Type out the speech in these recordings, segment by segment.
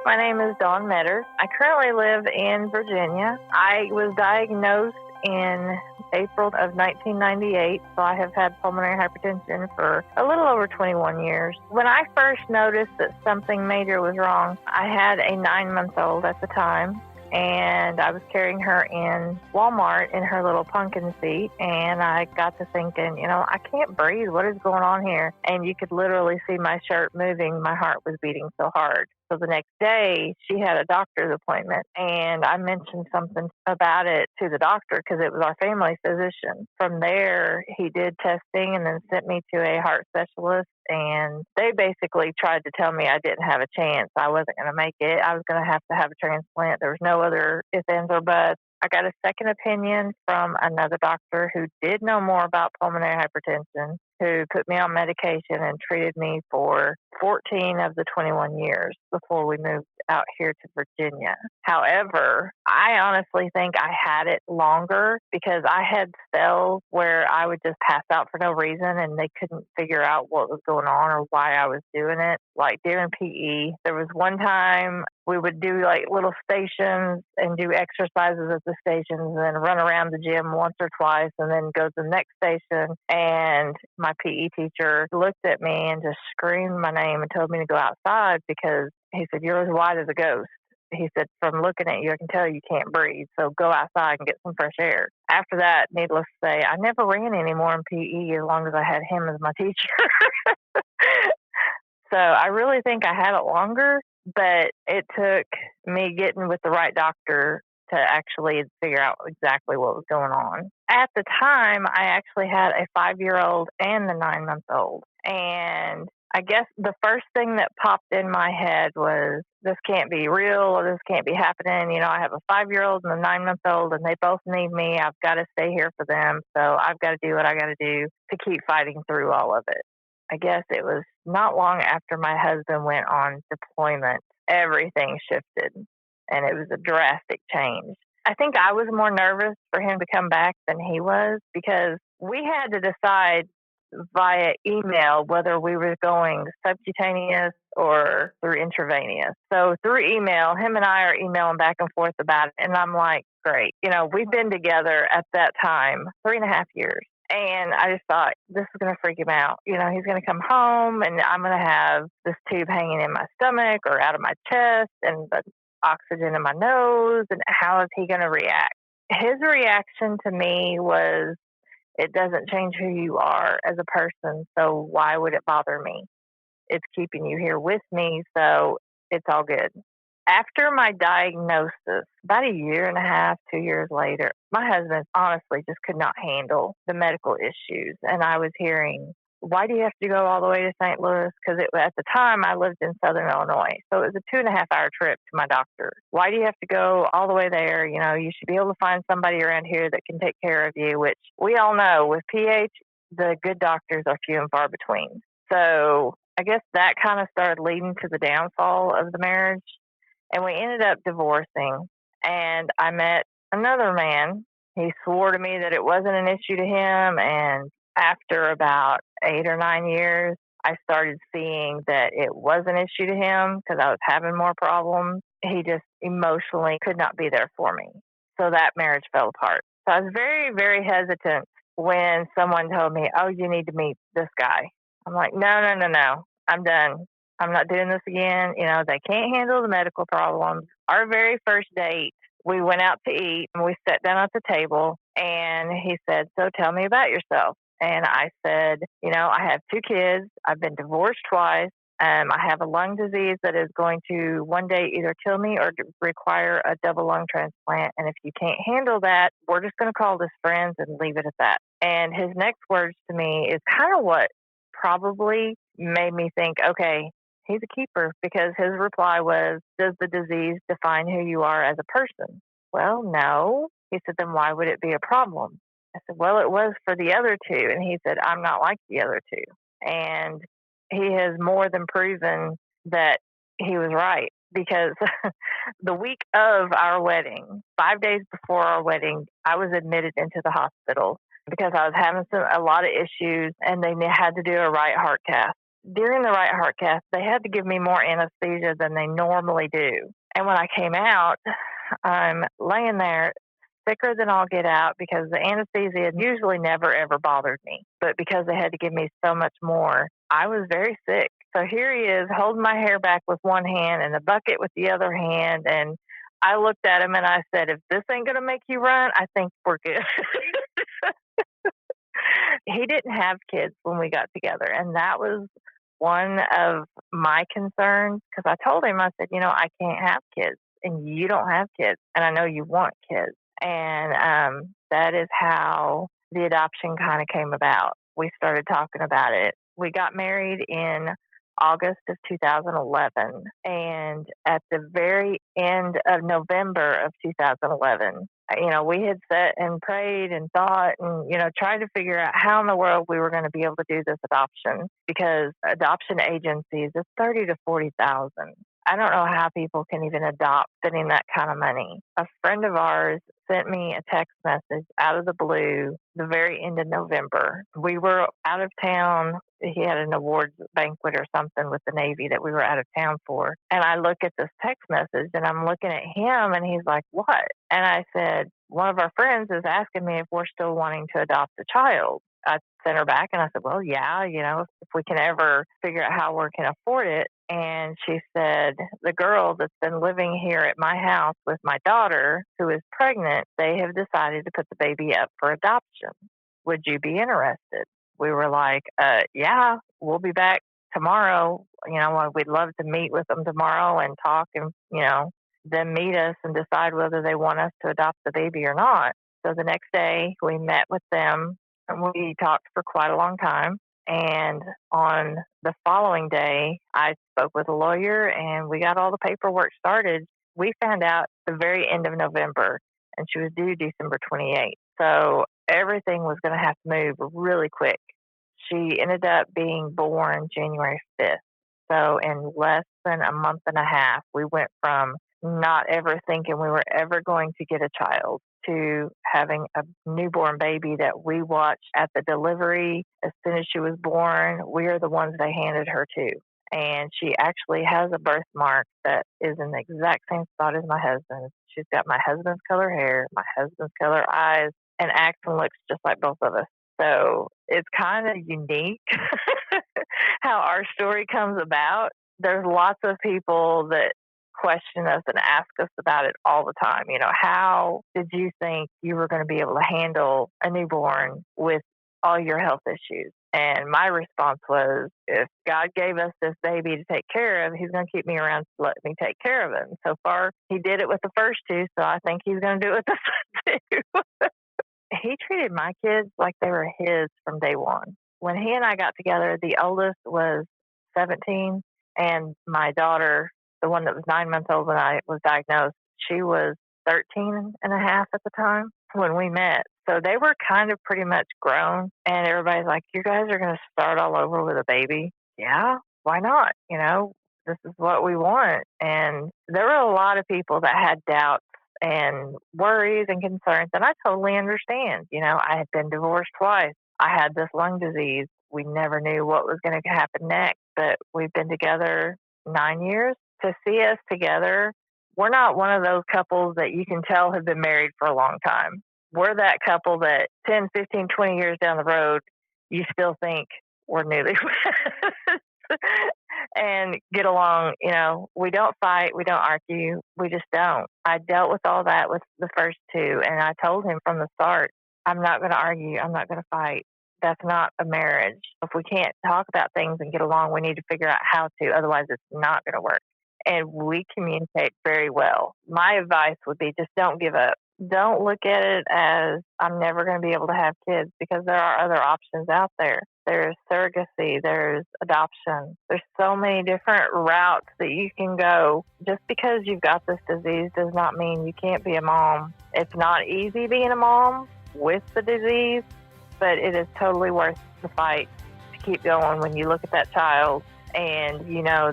My name is Dawn Meador. I currently live in Virginia. I was diagnosed in April of 1998, so I have had pulmonary hypertension for a little over 21 years. When I first noticed that something major was wrong, I had a 9-month-old at the time, and I was carrying her in Walmart in her little pumpkin seat, and I got to thinking, I can't breathe. What is going on here? And you could literally see my shirt moving. My heart was beating so hard. So the next day, she had a doctor's appointment, and I mentioned something about it to the doctor because it was our family physician. From there, he did testing and then sent me to a heart specialist, and they basically tried to tell me I didn't have a chance. I wasn't going to make it. I was going to have a transplant. There was no other ifs, ands, or buts. I got a second opinion from another doctor who did know more about pulmonary hypertension, who put me on medication and treated me for 14 of the 21 years before we moved out here to Virginia. However, I honestly think I had it longer because I had spells where I would just pass out for no reason and they couldn't figure out what was going on or why I was doing it. Like during PE, there was one time we would do like little stations and do exercises at the stations and then run around the gym once or twice and then go to the next station. And my PE teacher looked at me and just screamed my name and told me to go outside because he said, "You're as white as a ghost." He said, "From looking at you, I can tell you can't breathe. So go outside and get some fresh air." After that, needless to say, I never ran anymore in PE as long as I had him as my teacher. So I really think I had it longer, but it took me getting with the right doctor to actually figure out exactly what was going on. At the time, I actually had a 5-year-old and the 9-month-old. And I guess the first thing that popped in my head was, this can't be real or this can't be happening. I have a 5-year-old and a 9-month-old and they both need me. I've got to stay here for them. So I've got to do what I got to do to keep fighting through all of it. I guess it was not long after my husband went on deployment, everything shifted and it was a drastic change. I think I was more nervous for him to come back than he was because we had to decide via email whether we were going subcutaneous or through intravenous. So through email, him and I are emailing back and forth about it. And I'm like, great. We've been together at that time 3.5 years. And I just thought, this is going to freak him out. He's going to come home and I'm going to have this tube hanging in my stomach or out of my chest and the oxygen in my nose. And how is he going to react? His reaction to me was, it doesn't change who you are as a person. So why would it bother me? It's keeping you here with me. So it's all good. After my diagnosis, about a year and a half, 2 years later, my husband honestly just could not handle the medical issues. And I was hearing, why do you have to go all the way to St. Louis? Because at the time I lived in Southern Illinois. So it was a 2.5-hour trip to my doctor. Why do you have to go all the way there? You should be able to find somebody around here that can take care of you, which we all know with PH, the good doctors are few and far between. So I guess that kind of started leading to the downfall of the marriage. And we ended up divorcing. And I met another man. He swore to me that it wasn't an issue to him. And after about 8 or 9 years, I started seeing that it was an issue to him because I was having more problems. He just emotionally could not be there for me. So that marriage fell apart. So I was very, very hesitant when someone told me, "Oh, you need to meet this guy." I'm like, no. I'm done. I'm not doing this again. They can't handle the medical problems. Our very first date, we went out to eat and we sat down at the table and he said, "So tell me about yourself." And I said, I have 2 kids. I've been divorced twice. I have a lung disease that is going to one day either kill me or require a double lung transplant. And if you can't handle that, we're just going to call this friends and leave it at that. And his next words to me is kind of what probably made me think, okay, he's a keeper, because his reply was, "Does the disease define who you are as a person?" Well, no. He said, "Then why would it be a problem?" I said, "Well, it was for the other 2." And he said, "I'm not like the other 2. And he has more than proven that he was right, because the week of our wedding, 5 days before our wedding, I was admitted into the hospital because I was having a lot of issues and they had to do a right heart cath. during the right heart cath, they had to give me more anesthesia than they normally do. And when I came out, I'm laying there sicker than all get out because the anesthesia usually never ever bothered me. But because they had to give me so much more, I was very sick. So here he is holding my hair back with one hand and the bucket with the other hand. And I looked at him and I said, if this ain't going to make you run, I think we're good. He didn't have kids when we got together. And that was one of my concerns because I told him, I said, I can't have kids and you don't have kids. And I know you want kids. And that is how the adoption kind of came about. We started talking about it. We got married in August of 2011. And at the very end of November of 2011, we had sat and prayed and thought and, tried to figure out how in the world we were going to be able to do this adoption because adoption agencies is 30 to 40,000. I don't know how people can even adopt spending that kind of money. A friend of ours sent me a text message out of the blue the very end of November. We were out of town. He had an awards banquet or something with the Navy that we were out of town for. And I look at this text message and I'm looking at him and he's like, what? And I said, one of our friends is asking me if we're still wanting to adopt a child. I sent her back and I said, well, yeah, if we can ever figure out how we can afford it. And she said, the girl that's been living here at my house with my daughter, who is pregnant, they have decided to put the baby up for adoption. Would you be interested? We were like, yeah, we'll be back tomorrow. We'd love to meet with them tomorrow and talk and, then meet us and decide whether they want us to adopt the baby or not. So the next day we met with them and we talked for quite a long time. And on the following day, I spoke with a lawyer and we got all the paperwork started. We found out the very end of November and she was due December 28th. So everything was going to have to move really quick. She ended up being born January 5th. So in less than a month and a half, we went from not ever thinking we were ever going to get a child to having a newborn baby that we watched at the delivery. As soon as she was born, we are the ones they handed her to. And she actually has a birthmark that is in the exact same spot as my husband's. She's got my husband's color hair, my husband's color eyes, and acts and looks just like both of us. So it's kind of unique how our story comes about. There's lots of people that question us and ask us about it all the time. How did you think you were going to be able to handle a newborn with all your health issues? And my response was, if God gave us this baby to take care of, he's going to keep me around to let me take care of it. And so far, he did it with the first two, so I think he's going to do it with this one too. He treated my kids like they were his from day one. When he and I got together, the oldest was 17, and my daughter, the one that was 9 months old when I was diagnosed, she was 13 and a half at the time when we met. So they were kind of pretty much grown, and everybody's like, you guys are going to start all over with a baby? Yeah, why not? This is what we want. And there were a lot of people that had doubts and worries and concerns, and I totally understand. I had been divorced twice. I had this lung disease. We never knew what was going to happen next, but we've been together 9 years. To see us together, we're not one of those couples that you can tell have been married for a long time. We're that couple that 10, 15, 20 years down the road, you still think we're newlyweds and get along. We don't fight. We don't argue. We just don't. I dealt with all that with the first two, and I told him from the start, I'm not going to argue. I'm not going to fight. That's not a marriage. If we can't talk about things and get along, we need to figure out how to. Otherwise, it's not going to work. And we communicate very well. My advice would be just don't give up. Don't look at it as I'm never going to be able to have kids, because there are other options out there. There's surrogacy, there's adoption. There's so many different routes that you can go. Just because you've got this disease does not mean you can't be a mom. It's not easy being a mom with the disease, but it is totally worth the fight to keep going when you look at that child and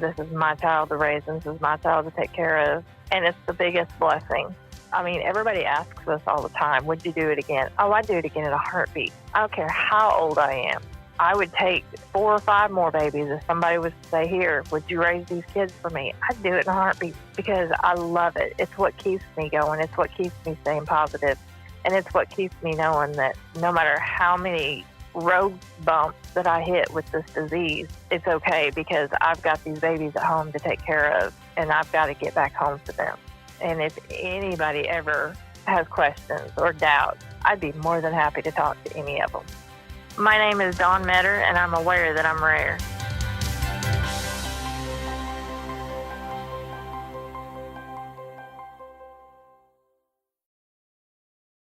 this is my child to raise, and this is my child to take care of. And it's the biggest blessing. I mean, everybody asks us all the time, would you do it again? Oh, I'd do it again in a heartbeat. I don't care how old I am. I would take 4 or 5 more babies. If somebody was to say, here, would you raise these kids for me? I'd do it in a heartbeat because I love it. It's what keeps me going. It's what keeps me staying positive. And it's what keeps me knowing that no matter how many road bumps that I hit with this disease, it's okay because I've got these babies at home to take care of, and I've got to get back home to them. And if anybody ever has questions or doubts, I'd be more than happy to talk to any of them. My name is Dawn Meador, and I'm aware that I'm rare.